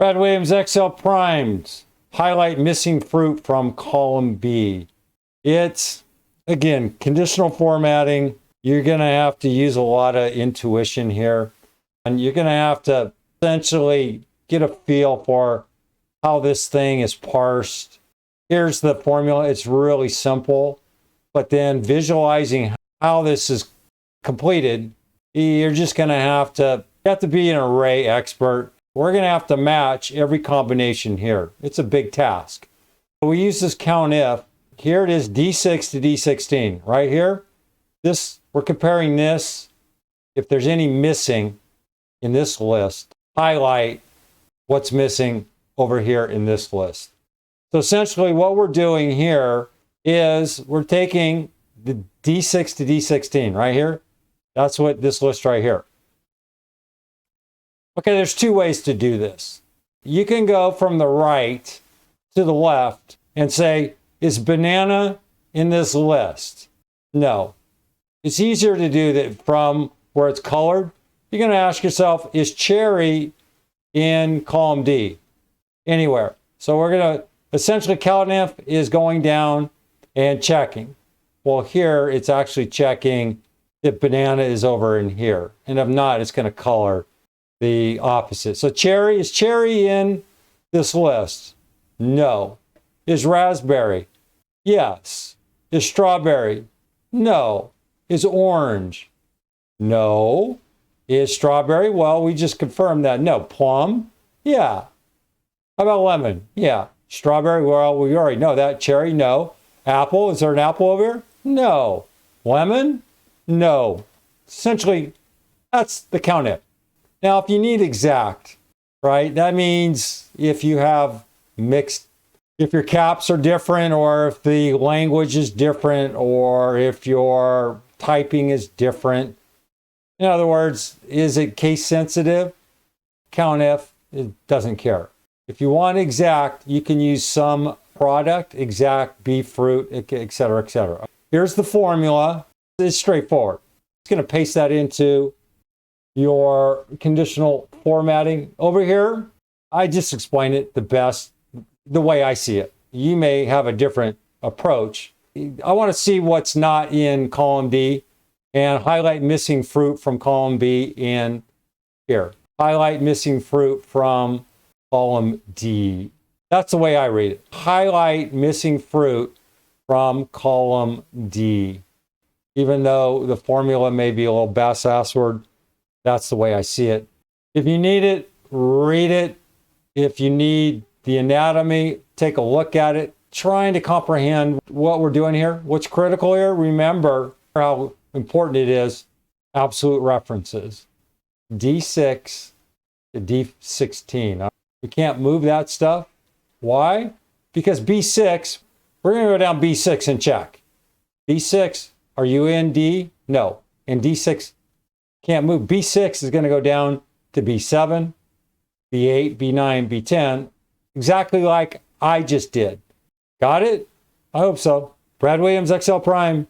Brad Williams, Excel primed. Highlight missing fruit from column B. It's, again, conditional formatting. You're going to have to use a lot of intuition here. And you're going to have to essentially get a feel for how this thing is parsed. Here's the formula. It's really simple. But then visualizing how this is completed, you're just going to have to be an array expert. We're going to have to match every combination here. It's a big task. We use this COUNTIF. Here it is, D6 to D16. Right here, we're comparing this. If there's any missing in this list, highlight what's missing over here in this list. So essentially what we're doing here is we're taking the D6 to D16 right here. That's what this list right here. Okay, there's two ways to do this. You can go from the right to the left and say, is banana in this list? No. It's easier to do that from where it's colored. You're going to ask yourself, is cherry in column D? Anywhere. So we're going to, essentially COUNTIF is going down and checking. Well, here it's actually checking if banana is over in here. And if not, it's going to color the opposite. So is cherry in this list? No. Is raspberry? Yes. Is strawberry? No. Is orange? No. Is strawberry? Well, we just confirmed that. No. Plum? Yeah. How about lemon? Yeah. Strawberry? Well, we already know that. Cherry? No. Apple? Is there an apple over here? No. Lemon? No. Essentially, that's the COUNTIF. Now, if you need exact, right, that means if you have mixed, if your caps are different, or if the language is different, or if your typing is different. In other words, is it case sensitive? COUNTIF, it doesn't care. If you want exact, you can use some product, exact, beef, fruit, etc., etc. Here's the formula. It's straightforward. It's going to paste that into your conditional formatting. Over here, I just explain it the way I see it. You may have a different approach. I want to see what's not in column D and highlight missing fruit from column B in here. Highlight missing fruit from column D. That's the way I read it. Highlight missing fruit from column D. Even though the formula may be a little bass-assward, that's the way I see it. If you need it, read it. If you need the anatomy, take a look at it. Trying to comprehend what we're doing here. What's critical here? Remember how important it is. Absolute references. D6 to D16. We can't move that stuff. Why? Because B6, we're going to go down B6 and check. B6, are you in D? No. And D6 can't move. B6 is going to go down to B7, B8, B9, B10, exactly like I just did. Got it? I hope so. Brad Williams, Excel Prime.